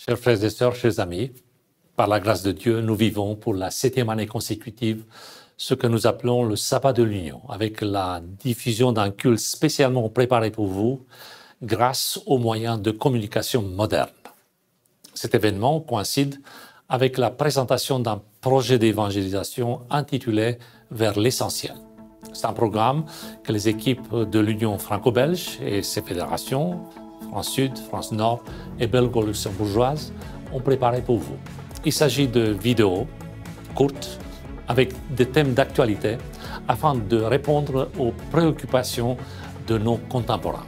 Chers frères et sœurs, chers amis, par la grâce de Dieu, nous vivons pour la 7e année consécutive ce que nous appelons le sabbat de l'Union, avec la diffusion d'un culte spécialement préparé pour vous grâce aux moyens de communication modernes. Cet événement coïncide avec la présentation d'un projet d'évangélisation intitulé « Vers l'essentiel ». C'est un programme que les équipes de l'Union franco-belge et ses fédérations, France Sud, France Nord et belgo-luxembourgeoise, ont préparé pour vous. Il s'agit de vidéos courtes avec des thèmes d'actualité afin de répondre aux préoccupations de nos contemporains.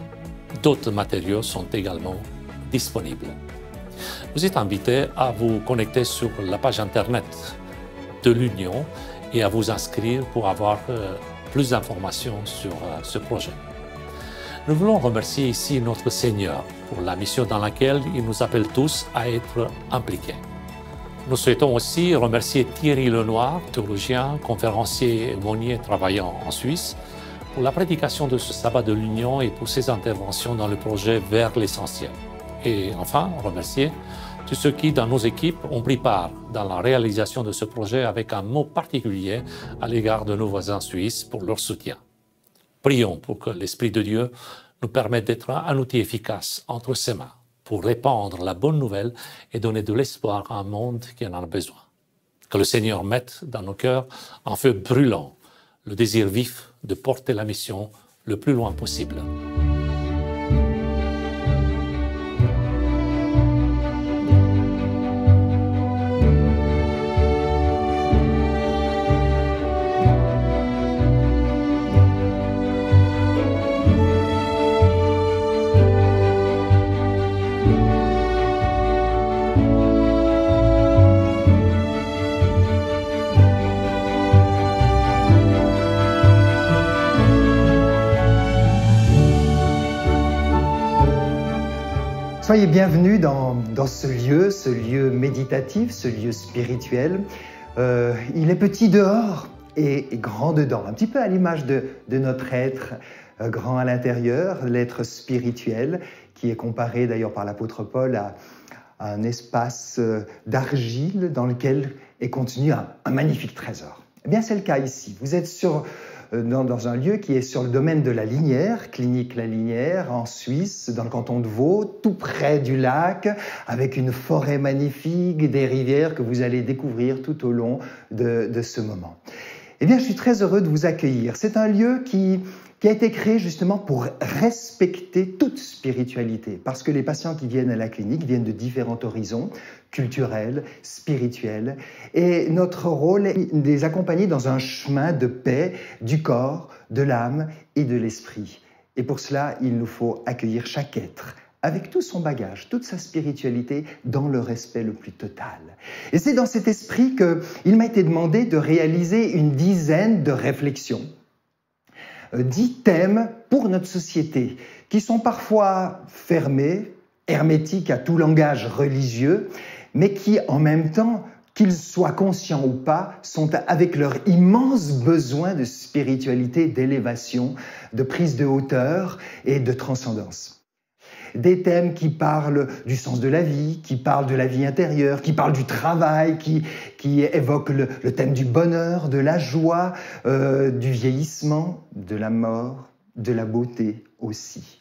D'autres matériaux sont également disponibles. Vous êtes invités à vous connecter sur la page internet de l'Union et à vous inscrire pour avoir plus d'informations sur ce projet. Nous voulons remercier ici notre Seigneur pour la mission dans laquelle il nous appelle tous à être impliqués. Nous souhaitons aussi remercier Thierry Lenoir, théologien, conférencier et aumônier travaillant en Suisse, pour la prédication de ce sabbat de l'Union et pour ses interventions dans le projet Vers l'essentiel. Et enfin, remercier tous ceux qui, dans nos équipes, ont pris part dans la réalisation de ce projet avec un mot particulier à l'égard de nos voisins suisses pour leur soutien. Prions pour que l'Esprit de Dieu nous permette d'être un outil efficace entre ses mains pour répandre la bonne nouvelle et donner de l'espoir à un monde qui en a besoin. Que le Seigneur mette dans nos cœurs un feu brûlant, le désir vif de porter la mission le plus loin possible. Soyez bienvenus dans ce lieu méditatif, ce lieu spirituel. Il est petit dehors et grand dedans, un petit peu à l'image de notre être grand à l'intérieur, l'être spirituel, qui est comparé d'ailleurs par l'apôtre Paul à un espace d'argile dans lequel est contenu un magnifique trésor. Eh bien, c'est le cas ici. Vous êtes dans un lieu qui est sur le domaine de la Linière, clinique La Linière, en Suisse, dans le canton de Vaud, tout près du lac, avec une forêt magnifique, des rivières que vous allez découvrir tout au long de ce moment. Eh bien, je suis très heureux de vous accueillir. C'est un lieu qui a été créé justement pour respecter toute spiritualité, parce que les patients qui viennent à la clinique viennent de différents horizons, culturels, spirituels, et notre rôle est de les accompagner dans un chemin de paix du corps, de l'âme et de l'esprit. Et pour cela, il nous faut accueillir chaque être avec tout son bagage, toute sa spiritualité, dans le respect le plus total. Et c'est dans cet esprit qu'il m'a été demandé de réaliser une dizaine de réflexions, 10 thèmes pour notre société, qui sont parfois fermés, hermétiques à tout langage religieux, mais qui, en même temps, qu'ils soient conscients ou pas, sont avec leur immense besoin de spiritualité, d'élévation, de prise de hauteur et de transcendance. Des thèmes qui parlent du sens de la vie, qui parlent de la vie intérieure, qui parlent du travail, qui évoquent le thème du bonheur, de la joie, du vieillissement, de la mort, de la beauté aussi.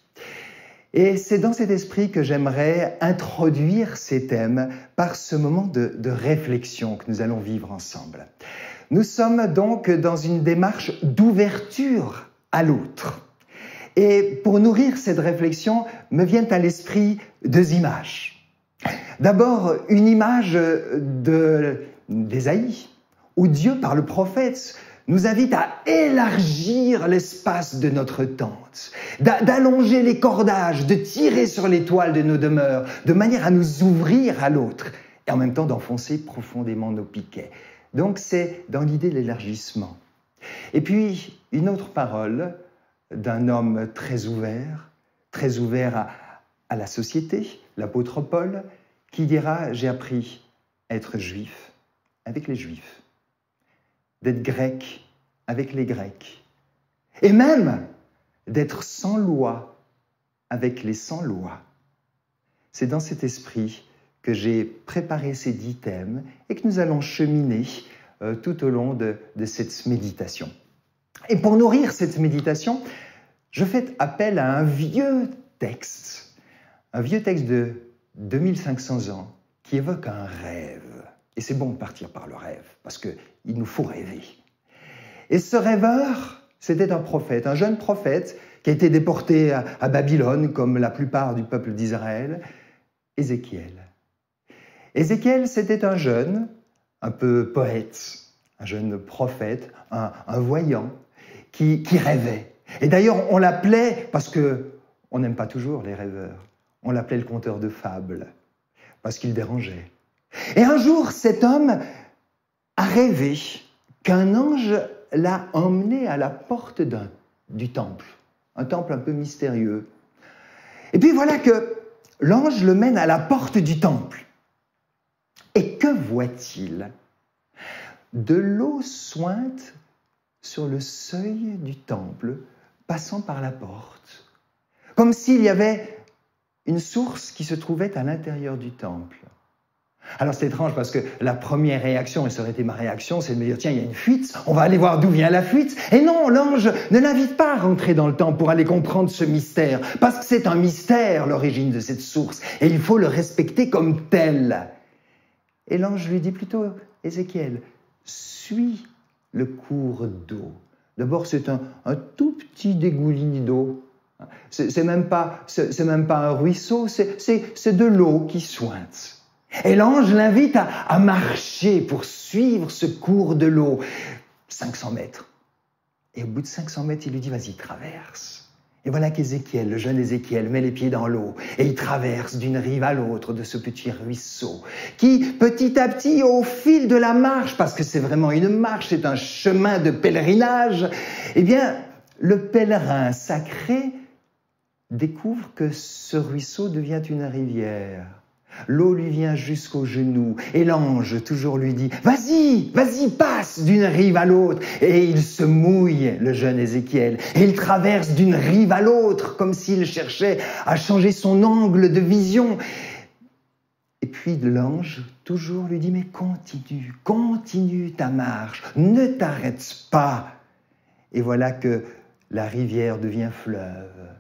Et c'est dans cet esprit que j'aimerais introduire ces thèmes par ce moment de réflexion que nous allons vivre ensemble. Nous sommes donc dans une démarche d'ouverture à l'autre. Et pour nourrir cette réflexion, me viennent à l'esprit 2 images. D'abord, une image d'Ésaïe, où Dieu, par le prophète, nous invite à élargir l'espace de notre tente, d'allonger les cordages, de tirer sur les toiles de nos demeures, de manière à nous ouvrir à l'autre, et en même temps d'enfoncer profondément nos piquets. Donc c'est dans l'idée de l'élargissement. Et puis, une autre parole d'un homme très ouvert à la société, l'apôtre Paul, qui dira « J'ai appris à être juif avec les juifs, d'être grec avec les grecs, et même d'être sans loi avec les sans loi. » C'est dans cet esprit que j'ai préparé ces 10 thèmes et que nous allons cheminer tout au long de cette méditation. Et pour nourrir cette méditation, je fais appel à un vieux texte de 2500 ans qui évoque un rêve. Et c'est bon de partir par le rêve, parce qu'il nous faut rêver. Et ce rêveur, c'était un prophète, un jeune prophète qui a été déporté à Babylone, comme la plupart du peuple d'Israël, Ézéchiel. Ézéchiel, c'était un jeune, un peu poète, un jeune prophète, un voyant, qui rêvait. Et d'ailleurs, on l'appelait, parce qu'on n'aime pas toujours les rêveurs, on l'appelait le conteur de fables, parce qu'il dérangeait. Et un jour, cet homme a rêvé qu'un ange l'a emmené à la porte du temple, un temple un peu mystérieux. Et puis voilà que l'ange le mène à la porte du temple. Et que voit-il? De l'eau suinte sur le seuil du temple, passant par la porte, comme s'il y avait une source qui se trouvait à l'intérieur du temple. Alors c'est étrange parce que la première réaction, et ça aurait été ma réaction, c'est de me dire tiens, il y a une fuite, on va aller voir d'où vient la fuite. Et non, l'ange ne l'invite pas à rentrer dans le temple pour aller comprendre ce mystère, parce que c'est un mystère l'origine de cette source, et il faut le respecter comme tel. Et l'ange lui dit plutôt, Ézéchiel, suis le cours d'eau. D'abord, c'est un tout petit dégouline d'eau. C'est même pas un ruisseau, c'est de l'eau qui suinte. Et l'ange l'invite à marcher pour suivre ce cours de l'eau. 500 mètres. Et au bout de 500 mètres, il lui dit, vas-y, traverse. Et voilà qu'Ézéchiel, le jeune Ézéchiel, met les pieds dans l'eau et il traverse d'une rive à l'autre de ce petit ruisseau qui, petit à petit, au fil de la marche, parce que c'est vraiment une marche, c'est un chemin de pèlerinage, eh bien, le pèlerin sacré découvre que ce ruisseau devient une rivière. L'eau lui vient jusqu'aux genoux et l'ange toujours lui dit « Vas-y, vas-y, passe d'une rive à l'autre » et il se mouille, le jeune Ézéchiel, et il traverse d'une rive à l'autre comme s'il cherchait à changer son angle de vision. Et puis l'ange toujours lui dit « Mais continue, continue ta marche, ne t'arrête pas » Et voilà que la rivière devient fleuve.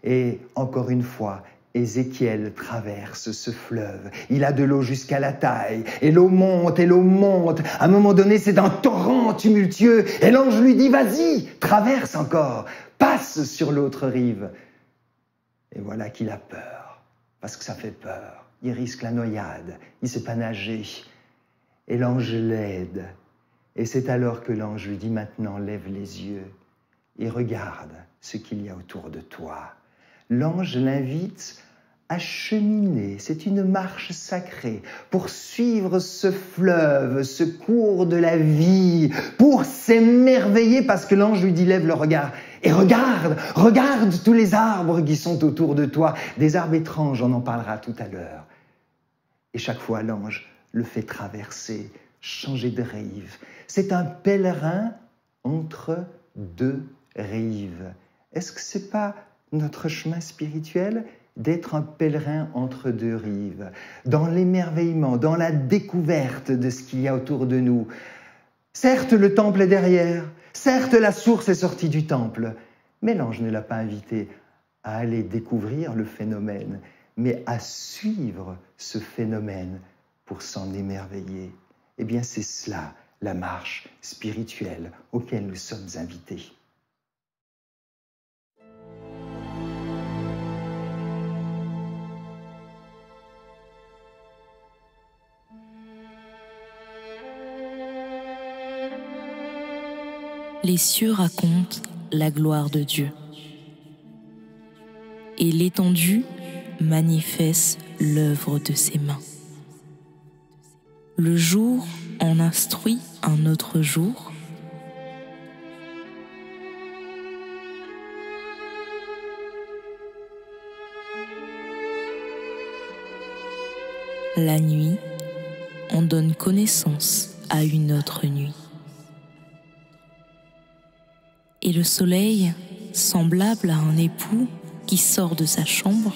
Et encore une fois, Ézéchiel traverse ce fleuve. Il a de l'eau jusqu'à la taille. Et l'eau monte, et l'eau monte. À un moment donné, c'est un torrent tumultueux. Et l'ange lui dit, vas-y, traverse encore. Passe sur l'autre rive. Et voilà qu'il a peur. Parce que ça fait peur. Il risque la noyade. Il ne sait pas nager. Et l'ange l'aide. Et c'est alors que l'ange lui dit, maintenant, lève les yeux et regarde ce qu'il y a autour de toi. L'ange l'invite à cheminer, c'est une marche sacrée, pour suivre ce fleuve, ce cours de la vie, pour s'émerveiller, parce que l'ange lui dit, lève le regard, et regarde, regarde tous les arbres qui sont autour de toi, des arbres étranges, on en parlera tout à l'heure. Et chaque fois, l'ange le fait traverser, changer de rive. C'est un pèlerin entre deux rives. Est-ce que c'est pas notre chemin spirituel d'être un pèlerin entre deux rives, dans l'émerveillement, dans la découverte de ce qu'il y a autour de nous. Certes, le temple est derrière, certes, la source est sortie du temple, mais l'ange ne l'a pas invité à aller découvrir le phénomène, mais à suivre ce phénomène pour s'en émerveiller. Eh bien, c'est cela, la marche spirituelle auquel nous sommes invités. Les cieux racontent la gloire de Dieu, et l'étendue manifeste l'œuvre de ses mains. Le jour en instruit un autre jour, la nuit en donne connaissance à une autre nuit. Et le soleil, semblable à un époux qui sort de sa chambre,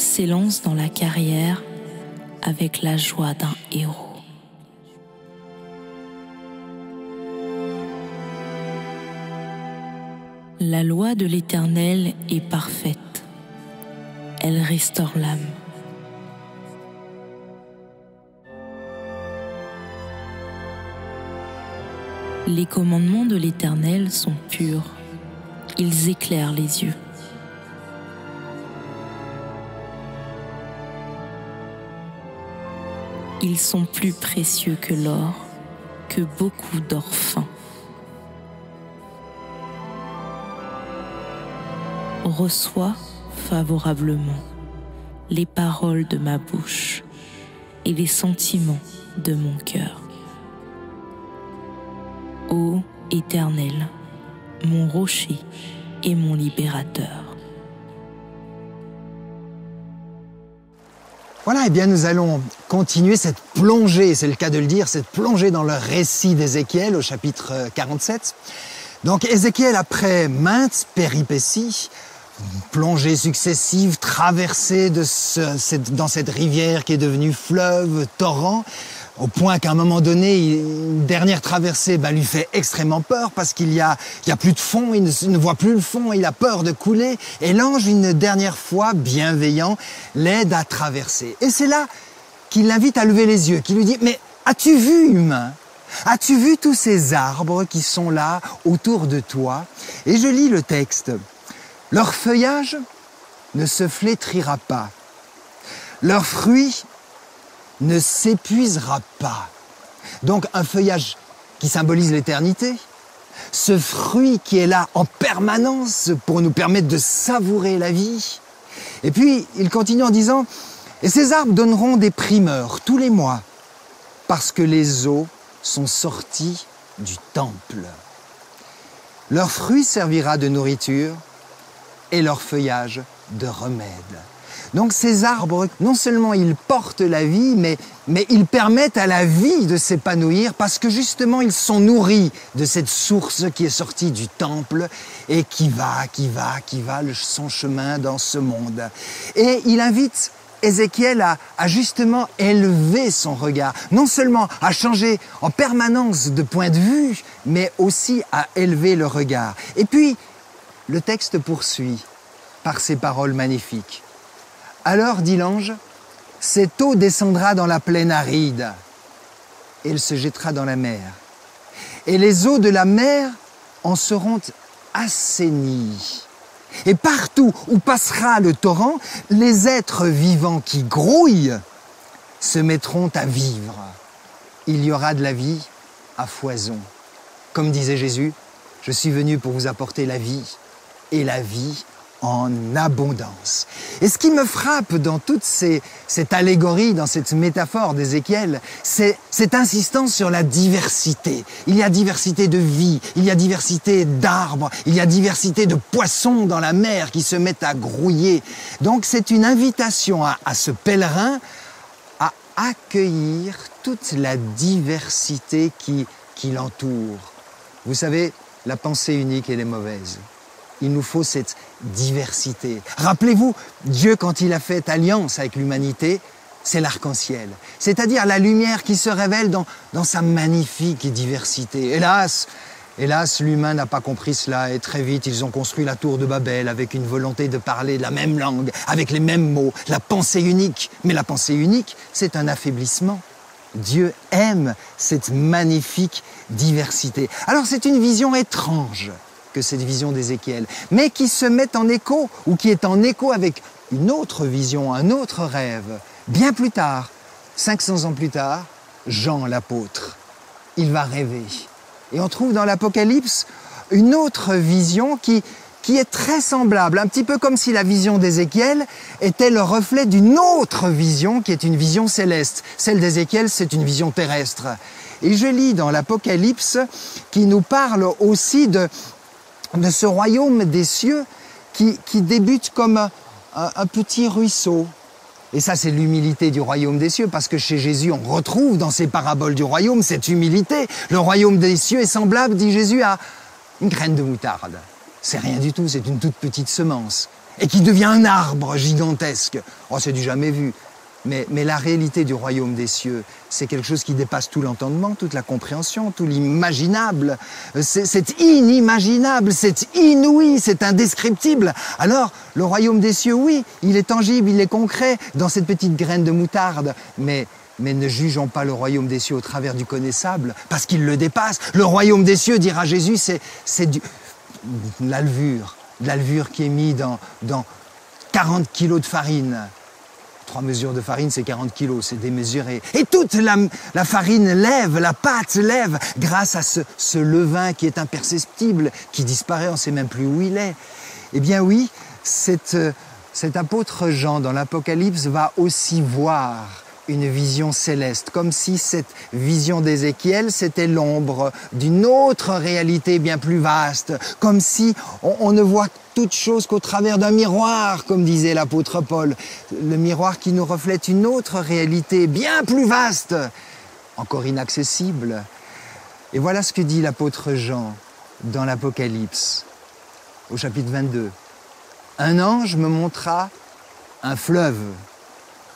s'élance dans la carrière avec la joie d'un héros. La loi de l'Éternel est parfaite. Elle restaure l'âme. Les commandements de l'Éternel sont purs. Ils éclairent les yeux. Ils sont plus précieux que l'or, que beaucoup d'or fin. Reçois favorablement les paroles de ma bouche et les sentiments de mon cœur. Ô Éternel, mon rocher et mon libérateur. Voilà, eh bien nous allons continuer cette plongée, c'est le cas de le dire, cette plongée dans le récit d'Ézéchiel au chapitre 47. Donc Ézéchiel, après maintes péripéties, plongées successives, traversées dans cette rivière qui est devenue fleuve, torrent, au point qu'à un moment donné, une dernière traversée lui fait extrêmement peur parce qu'il y a plus de fond, il ne voit plus le fond, il a peur de couler. Et l'ange, une dernière fois, bienveillant, l'aide à traverser. Et c'est là qu'il l'invite à lever les yeux, qu'il lui dit « Mais as-tu vu, humain ? As-tu vu tous ces arbres qui sont là autour de toi ?» Et je lis le texte. « Leur feuillage ne se flétrira pas. Leurs fruits ne s'épuisera pas. » Donc un feuillage qui symbolise l'éternité, ce fruit qui est là en permanence pour nous permettre de savourer la vie. Et puis il continue en disant « Et ces arbres donneront des primeurs tous les mois, parce que les eaux sont sorties du temple. Leur fruit servira de nourriture et leur feuillage de remède. » Donc ces arbres, non seulement ils portent la vie, mais ils permettent à la vie de s'épanouir parce que justement ils sont nourris de cette source qui est sortie du temple et qui va son chemin dans ce monde. Et il invite Ézéchiel à justement élever son regard, non seulement à changer en permanence de point de vue, mais aussi à élever le regard. Et puis, le texte poursuit par ces paroles magnifiques. « Alors, dit l'ange, cette eau descendra dans la plaine aride, et elle se jettera dans la mer. Et les eaux de la mer en seront assainies. Et partout où passera le torrent, les êtres vivants qui grouillent se mettront à vivre. Il y aura de la vie à foison. Comme disait Jésus, je suis venu pour vous apporter la vie, et la vie en abondance. » Et ce qui me frappe dans toute cette allégorie, dans cette métaphore d'Ézéchiel, c'est cette insistance sur la diversité. Il y a diversité de vie, il y a diversité d'arbres, il y a diversité de poissons dans la mer qui se mettent à grouiller. Donc c'est une invitation à ce pèlerin à accueillir toute la diversité qui l'entoure. Vous savez, la pensée unique, elle est mauvaise. Il nous faut cette diversité. Rappelez-vous, Dieu, quand il a fait alliance avec l'humanité, c'est l'arc-en-ciel. C'est-à-dire la lumière qui se révèle dans sa magnifique diversité. Hélas, l'humain n'a pas compris cela et très vite, ils ont construit la tour de Babel avec une volonté de parler la même langue, avec les mêmes mots, la pensée unique. Mais la pensée unique, c'est un affaiblissement. Dieu aime cette magnifique diversité. Alors c'est une vision étrange que cette vision d'Ézéchiel, mais qui se met en écho, ou qui est en écho avec une autre vision, un autre rêve. Bien plus tard, 500 ans plus tard, Jean l'apôtre, il va rêver. Et on trouve dans l'Apocalypse une autre vision qui est très semblable, un petit peu comme si la vision d'Ézéchiel était le reflet d'une autre vision, qui est une vision céleste. Celle d'Ézéchiel, c'est une vision terrestre. Et je lis dans l'Apocalypse qui nous parle aussi de ce royaume des cieux qui débute comme un petit ruisseau. Et ça, c'est l'humilité du royaume des cieux, parce que chez Jésus, on retrouve dans ces paraboles du royaume cette humilité. Le royaume des cieux est semblable, dit Jésus, à une graine de moutarde. C'est rien du tout, c'est une toute petite semence. et qui devient un arbre gigantesque. Oh, c'est du jamais vu. Mais la réalité du royaume des cieux, c'est quelque chose qui dépasse tout l'entendement, toute la compréhension, tout l'imaginable. C'est inimaginable, c'est inouï, c'est indescriptible. Alors, le royaume des cieux, oui, il est tangible, il est concret dans cette petite graine de moutarde. Mais ne jugeons pas le royaume des cieux au travers du connaissable, parce qu'il le dépasse. Le royaume des cieux, dira Jésus, c'est de la levure qui est mise dans 40 kilos de farine. 3 mesures de farine, c'est 40 kilos, c'est démesuré. Et toute la farine lève, la pâte lève, grâce à ce levain qui est imperceptible, qui disparaît, on ne sait même plus où il est. Eh bien oui, cet apôtre Jean, dans l'Apocalypse, va aussi voir une vision céleste, comme si cette vision d'Ézéchiel, c'était l'ombre d'une autre réalité bien plus vaste, comme si on ne voit toute chose qu'au travers d'un miroir, comme disait l'apôtre Paul, le miroir qui nous reflète une autre réalité bien plus vaste, encore inaccessible. Et voilà ce que dit l'apôtre Jean dans l'Apocalypse, au chapitre 22. Un ange me montra un fleuve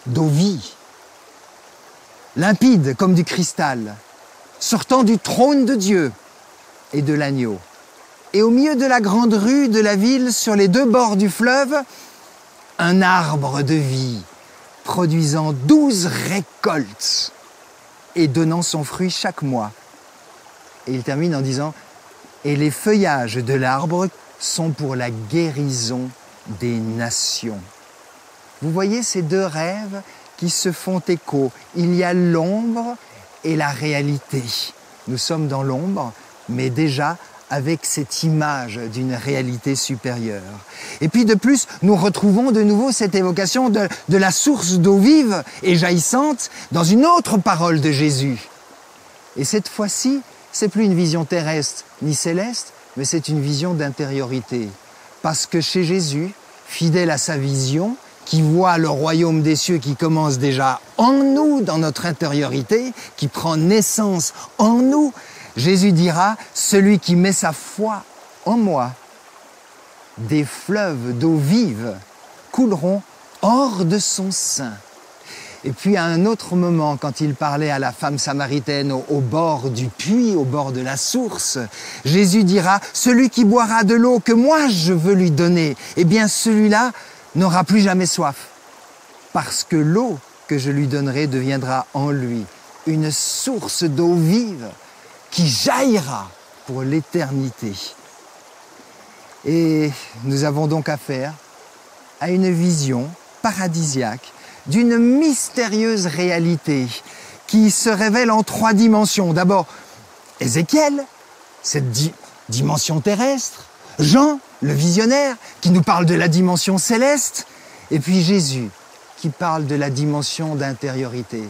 d'eau vie, limpide comme du cristal, sortant du trône de Dieu et de l'agneau. Et au milieu de la grande rue de la ville, sur les 2 bords du fleuve, un arbre de vie, produisant 12 récoltes et donnant son fruit chaque mois. Et il termine en disant « Et les feuillages de l'arbre sont pour la guérison des nations. » Vous voyez ces 2 rêves qui se font écho. Il y a l'ombre et la réalité. Nous sommes dans l'ombre, mais déjà avec cette image d'une réalité supérieure. Et puis de plus, nous retrouvons de nouveau cette évocation de la source d'eau vive et jaillissante dans une autre parole de Jésus. Et cette fois-ci, c'est plus une vision terrestre ni céleste, mais c'est une vision d'intériorité. Parce que chez Jésus, fidèle à sa vision, qui voit le royaume des cieux qui commence déjà en nous, dans notre intériorité, qui prend naissance en nous, Jésus dira « Celui qui met sa foi en moi, des fleuves d'eau vive couleront hors de son sein. » Et puis à un autre moment, quand il parlait à la femme samaritaine au bord du puits, au bord de la source, Jésus dira « Celui qui boira de l'eau que moi je veux lui donner, eh bien celui-là n'aura plus jamais soif, parce que l'eau que je lui donnerai deviendra en lui une source d'eau vive qui jaillira pour l'éternité. » Et nous avons donc affaire à une vision paradisiaque d'une mystérieuse réalité qui se révèle en 3 dimensions. D'abord, Ézéchiel, cette dimension terrestre, Jean, le visionnaire, qui nous parle de la dimension céleste, et puis Jésus, qui parle de la dimension d'intériorité,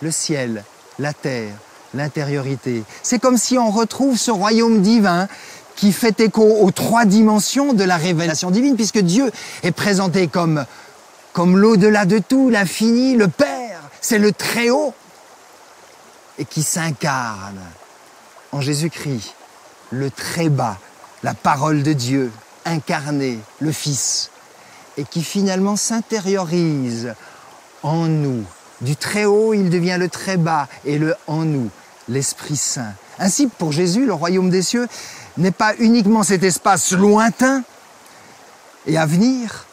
le ciel, la terre, l'intériorité. C'est comme si on retrouve ce royaume divin qui fait écho aux 3 dimensions de la révélation divine, puisque Dieu est présenté comme l'au-delà de tout, l'infini, le Père, c'est le Très-Haut, et qui s'incarne en Jésus-Christ, le Très-Bas, la parole de Dieu, incarné, le Fils, et qui finalement s'intériorise en nous. Du Très-Haut, il devient le Très-Bas, et le en nous, l'Esprit Saint. Ainsi, pour Jésus, le royaume des cieux n'est pas uniquement cet espace lointain et à venir,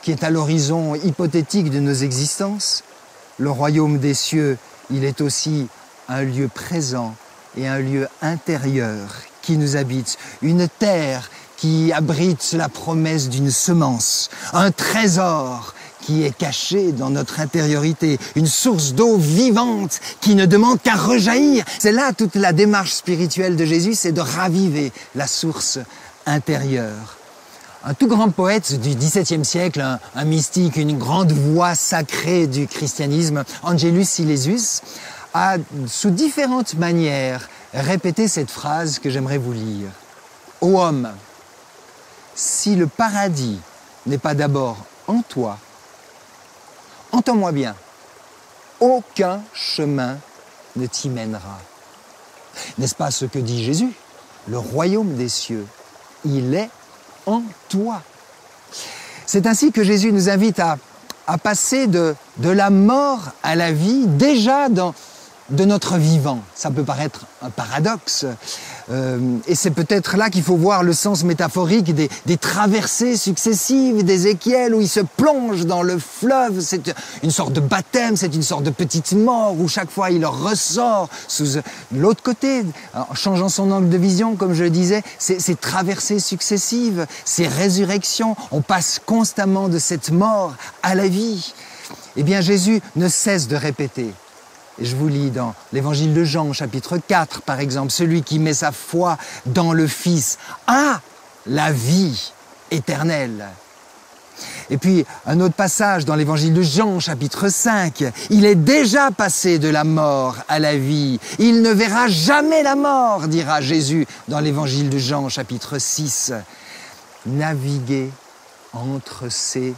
qui est à l'horizon hypothétique de nos existences. Le royaume des cieux, il est aussi un lieu présent et un lieu intérieur qui nous habite, une terre qui abrite la promesse d'une semence, un trésor qui est caché dans notre intériorité, une source d'eau vivante qui ne demande qu'à rejaillir. C'est là toute la démarche spirituelle de Jésus, c'est de raviver la source intérieure. Un tout grand poète du XVIIe siècle, un mystique, une grande voix sacrée du christianisme, Angelus Silesius, a, sous différentes manières, répété cette phrase que j'aimerais vous lire. « Ô homme, si le paradis n'est pas d'abord en toi, entends-moi bien, aucun chemin ne t'y mènera. » N'est-ce pas ce que dit Jésus? Le royaume des cieux, il est en toi. C'est ainsi que Jésus nous invite à passer de la mort à la vie, déjà de notre vivant. Ça peut paraître un paradoxe, et c'est peut-être là qu'il faut voir le sens métaphorique des traversées successives d'Ézéchiel, où il se plonge dans le fleuve. C'est une sorte de baptême, c'est une sorte de petite mort, où chaque fois il ressort sous l'autre côté, en changeant son angle de vision, comme je le disais. Ces traversées successives, ces résurrections, on passe constamment de cette mort à la vie. Eh bien, Jésus ne cesse de répéter. Et je vous lis dans l'évangile de Jean, chapitre 4, par exemple, celui qui met sa foi dans le Fils a la vie éternelle. Et puis, un autre passage dans l'évangile de Jean, chapitre 5, il est déjà passé de la mort à la vie. Il ne verra jamais la mort, dira Jésus dans l'évangile de Jean, chapitre 6. Naviguer entre ces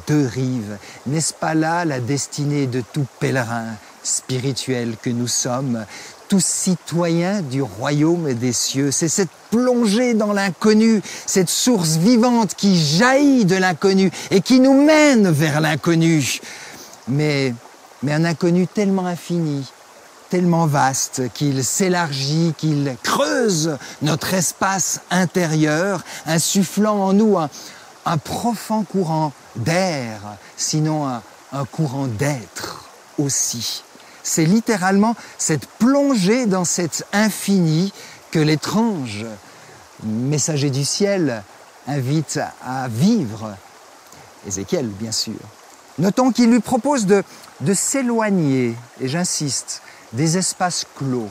deux rives, n'est-ce pas là la destinée de tout pèlerin spirituel que nous sommes, tous citoyens du royaume des cieux? C'est cette plongée dans l'inconnu, cette source vivante qui jaillit de l'inconnu et qui nous mène vers l'inconnu. Mais un inconnu tellement infini, tellement vaste, qu'il s'élargit, qu'il creuse notre espace intérieur, insufflant en nous un profond courant d'air, sinon un courant d'être aussi. C'est littéralement cette plongée dans cet infini que l'étrange messager du ciel invite à vivre. Ézéchiel, bien sûr. Notons qu'il lui propose de s'éloigner, et j'insiste, des espaces clos.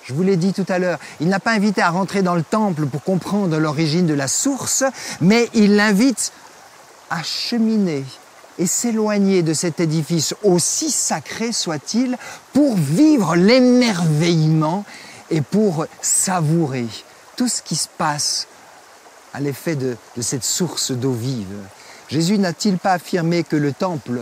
Je vous l'ai dit tout à l'heure, il n'a pas invité à rentrer dans le temple pour comprendre l'origine de la source, mais il l'invite à cheminer et s'éloigner de cet édifice, aussi sacré soit-il, pour vivre l'émerveillement et pour savourer tout ce qui se passe à l'effet de cette source d'eau vive. Jésus n'a-t-il pas affirmé que le temple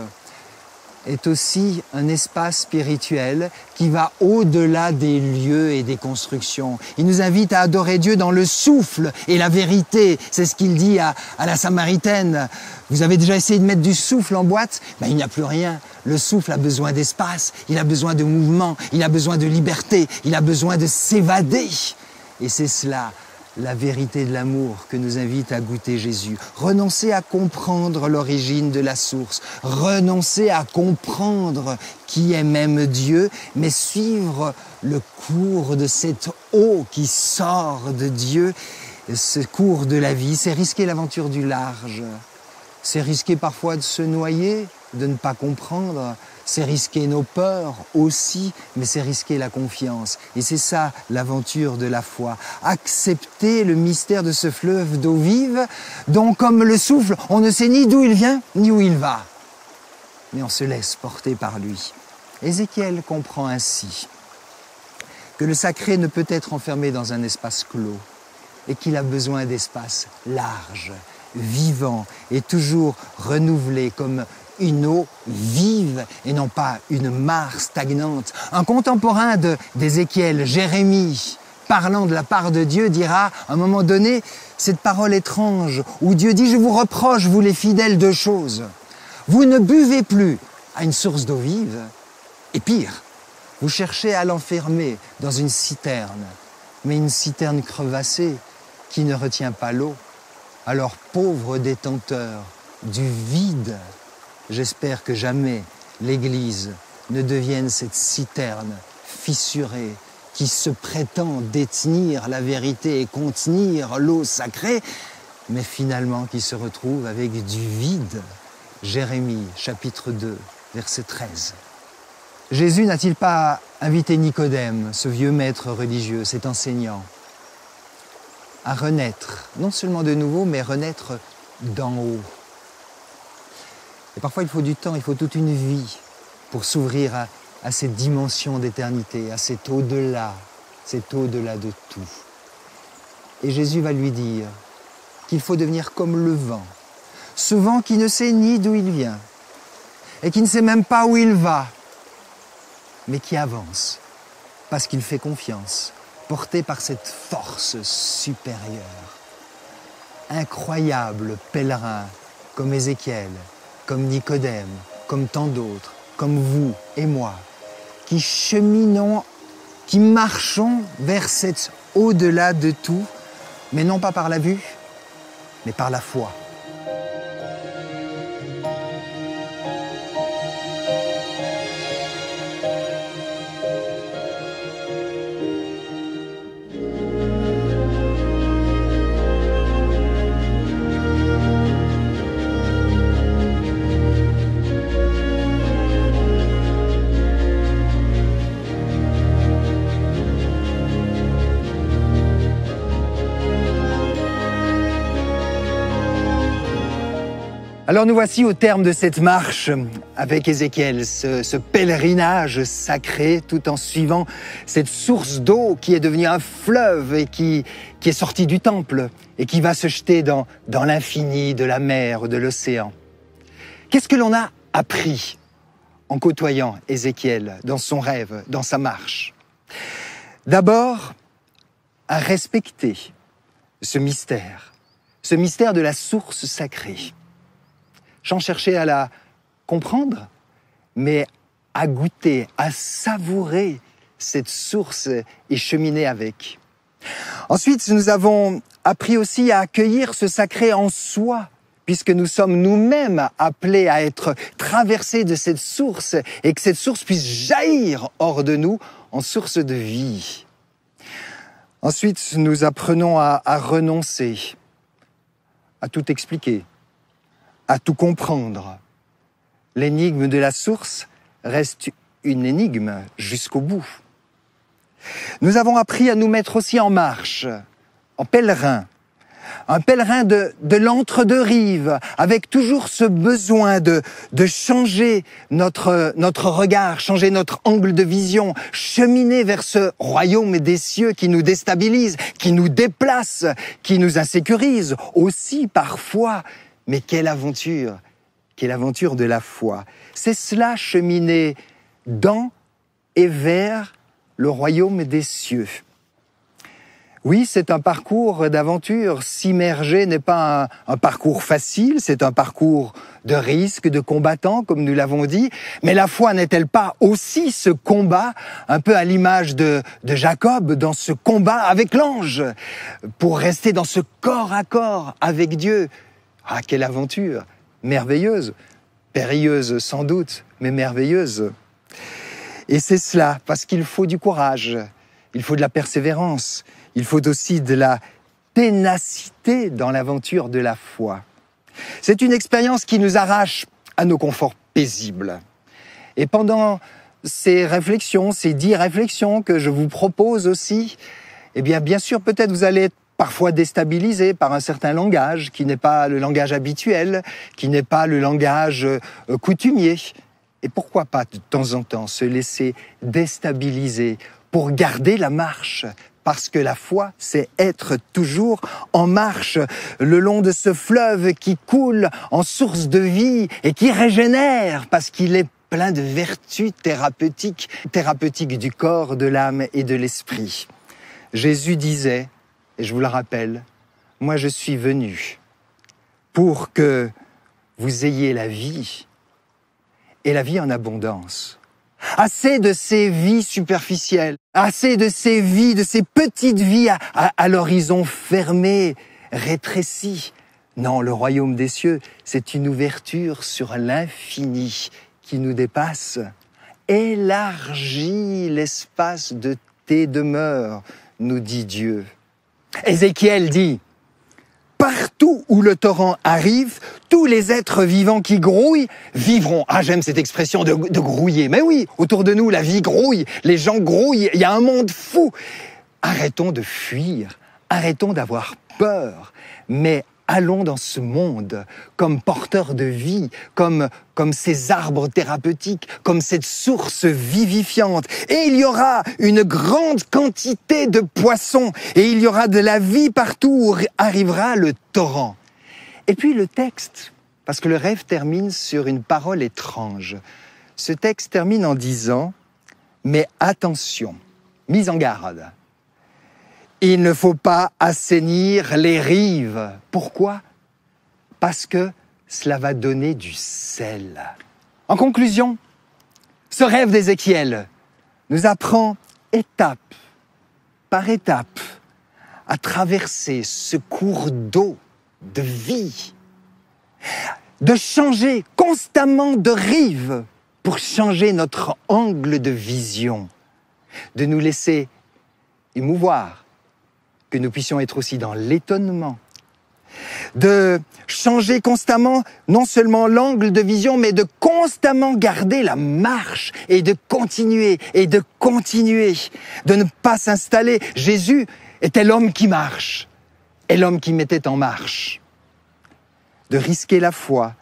est aussi un espace spirituel qui va au-delà des lieux et des constructions? Il nous invite à adorer Dieu dans le souffle et la vérité. C'est ce qu'il dit à la Samaritaine. Vous avez déjà essayé de mettre du souffle en boîte? Il n'y a plus rien. Le souffle a besoin d'espace, il a besoin de mouvement, il a besoin de liberté, il a besoin de s'évader. Et c'est cela, la vérité de l'amour que nous invite à goûter Jésus. Renoncer à comprendre l'origine de la source, renoncer à comprendre qui est même Dieu, mais suivre le cours de cette eau qui sort de Dieu, ce cours de la vie. C'est risquer l'aventure du large, c'est risquer parfois de se noyer, de ne pas comprendre. C'est risquer nos peurs aussi, mais c'est risquer la confiance. Et c'est ça l'aventure de la foi. Accepter le mystère de ce fleuve d'eau vive, dont comme le souffle, on ne sait ni d'où il vient, ni où il va. Mais on se laisse porter par lui. Ézéchiel comprend ainsi que le sacré ne peut être enfermé dans un espace clos et qu'il a besoin d'espaces larges, vivants et toujours renouvelés comme une eau vive et non pas une mare stagnante. Un contemporain d'Ézéchiel, Jérémie, parlant de la part de Dieu, dira à un moment donné cette parole étrange où Dieu dit « Je vous reproche, vous les fidèles, deux choses. Vous ne buvez plus à une source d'eau vive et pire, vous cherchez à l'enfermer dans une citerne, mais une citerne crevassée qui ne retient pas l'eau. Alors pauvre détenteur du vide, j'espère que jamais l'Église ne devienne cette citerne fissurée qui se prétend détenir la vérité et contenir l'eau sacrée, mais finalement qui se retrouve avec du vide. Jérémie, chapitre 2, verset 13. Jésus n'a-t-il pas invité Nicodème, ce vieux maître religieux, cet enseignant, à renaître, non seulement de nouveau, mais renaître d'en haut? Et parfois, il faut du temps, il faut toute une vie pour s'ouvrir à cette dimension d'éternité, à cet au-delà de tout. Et Jésus va lui dire qu'il faut devenir comme le vent, ce vent qui ne sait ni d'où il vient et qui ne sait même pas où il va, mais qui avance parce qu'il fait confiance, porté par cette force supérieure. Incroyable pèlerin comme Ézéchiel, comme Nicodème, comme tant d'autres, comme vous et moi, qui cheminons, qui marchons vers cet au-delà de tout, mais non pas par la vue, mais par la foi. Alors nous voici au terme de cette marche avec Ézéchiel, ce pèlerinage sacré, tout en suivant cette source d'eau qui est devenue un fleuve et qui est sortie du temple et qui va se jeter dans l'infini de la mer, de l'océan. Qu'est-ce que l'on a appris en côtoyant Ézéchiel dans son rêve, dans sa marche? D'abord, à respecter ce mystère de la source sacrée. Sans chercher à la comprendre, mais à goûter, à savourer cette source et cheminer avec. Ensuite, nous avons appris aussi à accueillir ce sacré en soi, puisque nous sommes nous-mêmes appelés à être traversés de cette source et que cette source puisse jaillir hors de nous en source de vie. Ensuite, nous apprenons à renoncer, à tout expliquer, à tout comprendre. L'énigme de la source reste une énigme jusqu'au bout. Nous avons appris à nous mettre aussi en marche, en pèlerin. Un pèlerin de l'entre-deux-rives, avec toujours ce besoin de changer notre regard, changer notre angle de vision, cheminer vers ce royaume des cieux qui nous déstabilise, qui nous déplace, qui nous insécurise aussi parfois. Mais quelle aventure de la foi. C'est cela, cheminer dans et vers le royaume des cieux. Oui, c'est un parcours d'aventure. S'immerger n'est pas un parcours facile, c'est un parcours de risque, de combattant, comme nous l'avons dit. Mais la foi n'est-elle pas aussi ce combat, un peu à l'image de Jacob, dans ce combat avec l'ange, pour rester dans ce corps à corps avec Dieu? Ah, quelle aventure! Merveilleuse, périlleuse sans doute, mais merveilleuse. Et c'est cela, parce qu'il faut du courage, il faut de la persévérance, il faut aussi de la ténacité dans l'aventure de la foi. C'est une expérience qui nous arrache à nos conforts paisibles. Et pendant ces réflexions, ces 10 réflexions que je vous propose aussi, eh bien sûr, peut-être vous allez être parfois déstabilisé par un certain langage qui n'est pas le langage habituel, qui n'est pas le langage coutumier. Et pourquoi pas de temps en temps se laisser déstabiliser pour garder la marche? Parce que la foi, c'est être toujours en marche le long de ce fleuve qui coule en source de vie et qui régénère parce qu'il est plein de vertus thérapeutiques du corps, de l'âme et de l'esprit. Jésus disait, et je vous le rappelle, moi je suis venu pour que vous ayez la vie, et la vie en abondance. Assez de ces vies superficielles, assez de ces vies, de ces petites vies à l'horizon fermé, rétréci. Non, le royaume des cieux, c'est une ouverture sur l'infini qui nous dépasse. Élargis l'espace de tes demeures, nous dit Dieu. Ézéchiel dit, partout où le torrent arrive, tous les êtres vivants qui grouillent vivront. Ah, j'aime cette expression de grouiller. Mais oui, autour de nous, la vie grouille, les gens grouillent, il y a un monde fou. Arrêtons de fuir, arrêtons d'avoir peur, mais allons dans ce monde comme porteurs de vie, comme ces arbres thérapeutiques, comme cette source vivifiante. Et il y aura une grande quantité de poissons, et il y aura de la vie partout où arrivera le torrent. Et puis le texte, parce que le rêve termine sur une parole étrange. Ce texte termine en disant « Mais attention, mise en garde ». Il ne faut pas assainir les rives. Pourquoi? Parce que cela va donner du sel. En conclusion, ce rêve d'Ézéchiel nous apprend étape par étape à traverser ce cours d'eau de vie, de changer constamment de rive pour changer notre angle de vision, de nous laisser émouvoir, que nous puissions être aussi dans l'étonnement, de changer constamment non seulement l'angle de vision, mais de constamment garder la marche et de continuer, de ne pas s'installer. Jésus était l'homme qui marche et l'homme qui mettait en marche. De risquer la foi,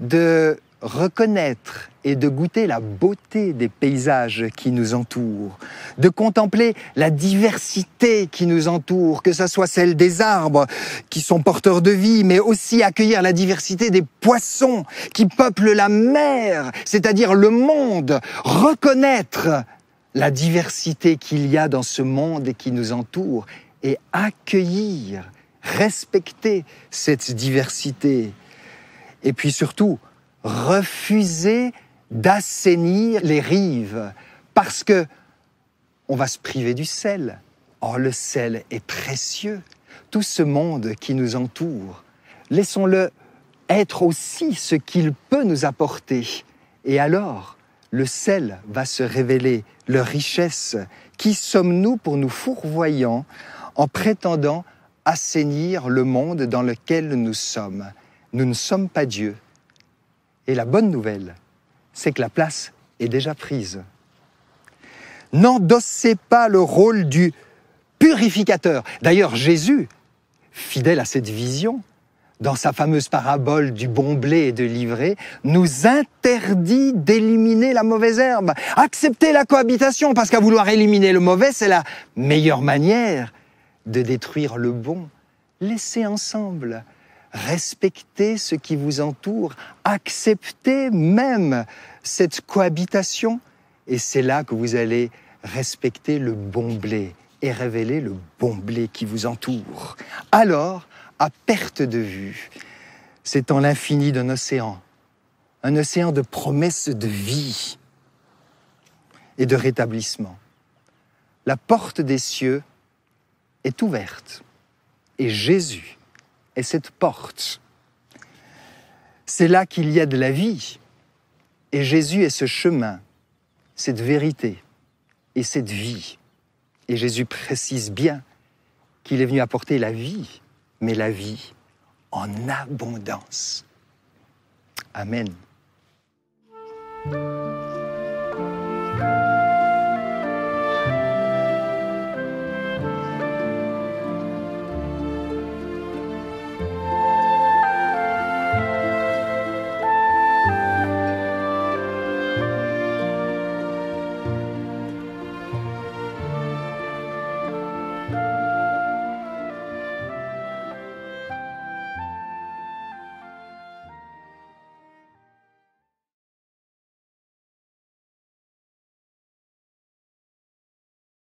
de reconnaître et de goûter la beauté des paysages qui nous entourent, de contempler la diversité qui nous entoure, que ce soit celle des arbres qui sont porteurs de vie, mais aussi accueillir la diversité des poissons qui peuplent la mer, c'est-à-dire le monde, reconnaître la diversité qu'il y a dans ce monde qui nous entoure et accueillir, respecter cette diversité. Et puis surtout, refuser d'assainir les rives parce que on va se priver du sel. Or, le sel est précieux. Tout ce monde qui nous entoure, laissons-le être aussi ce qu'il peut nous apporter. Et alors, le sel va se révéler leur richesse. Qui sommes-nous pour nous fourvoyant en prétendant assainir le monde dans lequel nous sommes? Nous ne sommes pas Dieu. Et la bonne nouvelle, c'est que la place est déjà prise. N'endossez pas le rôle du purificateur. D'ailleurs, Jésus, fidèle à cette vision, dans sa fameuse parabole du bon blé et de l'ivraie, nous interdit d'éliminer la mauvaise herbe. Acceptez la cohabitation, parce qu'à vouloir éliminer le mauvais, c'est la meilleure manière de détruire le bon. Laissez ensemble. Respectez ce qui vous entoure, acceptez même cette cohabitation, et c'est là que vous allez respecter le bon blé et révéler le bon blé qui vous entoure. Alors, à perte de vue, c'est en l'infini d'un océan, un océan de promesses de vie et de rétablissement. La porte des cieux est ouverte, et Jésus est cette porte. C'est là qu'il y a de la vie. Et Jésus est ce chemin, cette vérité et cette vie. Et Jésus précise bien qu'il est venu apporter la vie, mais la vie en abondance. Amen.